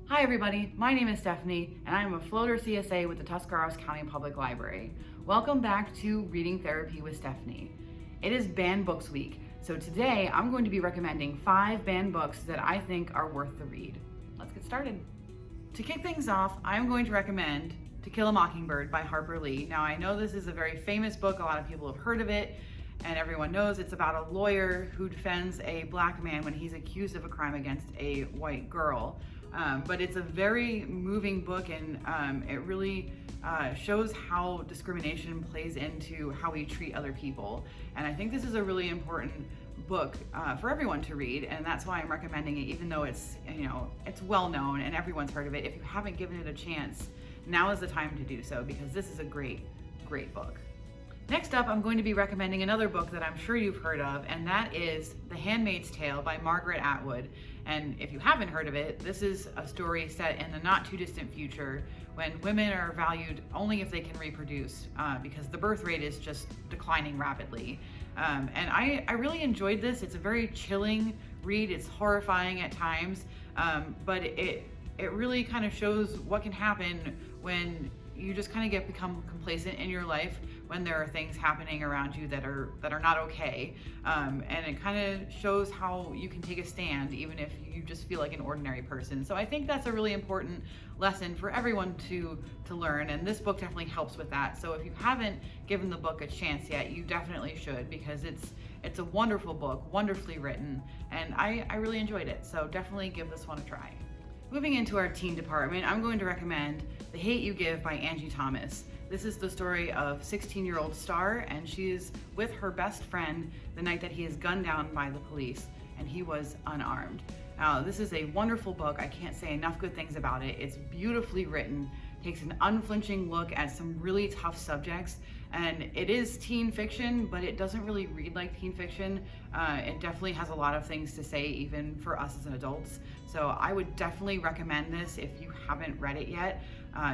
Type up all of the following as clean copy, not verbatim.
Hi everybody, my name is Stephanie and I'm a floater CSA with the Tuscarawas County Public Library. Welcome back to Reading Therapy with Stephanie. It is banned books week, so today I'm going to be recommending 5 banned books that I think are worth the read. Let's get started. To kick things off, I'm going to recommend To Kill a Mockingbird by Harper Lee. Now I know this is a very famous book, a lot of people have heard of it, and everyone knows it's about a lawyer who defends a black man when he's accused of a crime against a white girl. But it's a very moving book, and it really shows how discrimination plays into how we treat other people. And I think this is a really important book for everyone to read, and that's why I'm recommending it, even though it's well known and everyone's heard of it. If you haven't given it a chance, now is the time to do so, because this is a great book. Next up, I'm going to be recommending another book that I'm sure you've heard of, and that is The Handmaid's Tale by Margaret Atwood. And if you haven't heard of it, this is a story set in the not too distant future when women are valued only if they can reproduce, because the birth rate is just declining rapidly. And I really enjoyed this. It's a very chilling read. It's horrifying at times, but it really kind of shows what can happen when you just kind of become complacent in your life, when there are things happening around you that are not okay, and it kind of shows how you can take a stand even if you just feel like an ordinary person. So I think that's a really important lesson for everyone to learn, and this book definitely helps with that. So if you haven't given the book a chance yet, you definitely should, because it's a wonderful book, wonderfully written, and I really enjoyed it. So definitely give this one a try. Moving into our teen department, I'm going to recommend The Hate U Give by Angie Thomas. This is the story of 16-year-old Star, and she's with her best friend the night that he is gunned down by the police, and he was unarmed. Now, this is a wonderful book. I can't say enough good things about it. It's beautifully written, takes an unflinching look at some really tough subjects, and it is teen fiction, but it doesn't really read like teen fiction. It definitely has a lot of things to say, even for us as adults. So I would definitely recommend this if you haven't read it yet.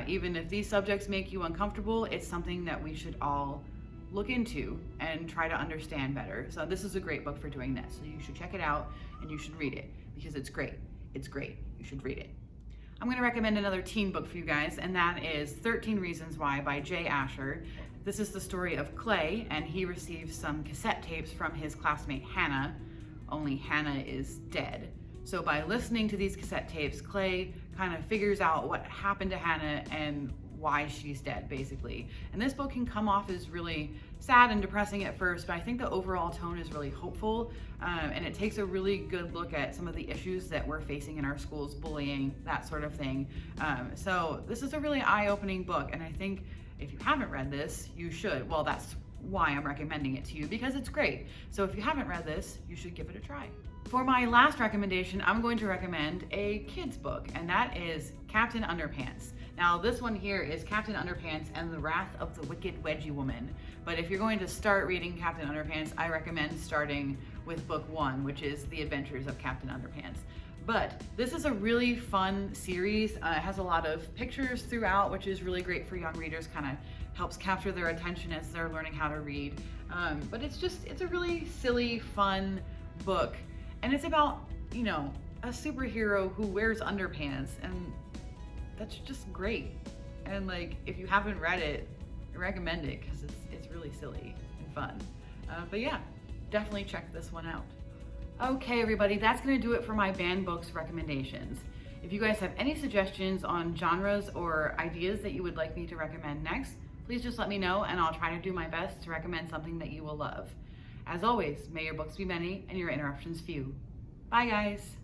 Even if these subjects make you uncomfortable, it's something that we should all look into and try to understand better. So this is a great book for doing this. So you should check it out and you should read it, because it's great. It's great. You should read it. I'm going to recommend another teen book for you guys, and that is 13 Reasons Why by Jay Asher. This is the story of Clay, and he receives some cassette tapes from his classmate Hannah, only Hannah is dead. So by listening to these cassette tapes, Clay kind of figures out what happened to Hannah and why she's dead, basically. And this book can come off as really sad and depressing at first, but I think the overall tone is really hopeful, and it takes a really good look at some of the issues that we're facing in our schools, bullying, that sort of thing. So this is a really eye-opening book, and I think if you haven't read this, you should. Well, that's why I'm recommending it to you, because it's great. So if you haven't read this, you should give it a try. For my last recommendation, I'm going to recommend a kid's book, and that is Captain Underpants. Now this one here is Captain Underpants and the Wrath of the Wicked Wedgie Woman. But if you're going to start reading Captain Underpants, I recommend starting with book 1, which is The Adventures of Captain Underpants. But this is a really fun series. It has a lot of pictures throughout, which is really great for young readers, kind of helps capture their attention as they're learning how to read. But it's a really silly, fun book. And it's about, a superhero who wears underpants, and that's just great. And if you haven't read it, I recommend it, because it's really silly and fun. But yeah, definitely check this one out. Okay, everybody, that's gonna do it for my banned books recommendations. If you guys have any suggestions on genres or ideas that you would like me to recommend next, please just let me know, and I'll try to do my best to recommend something that you will love. As always, may your books be many and your interruptions few. Bye, guys.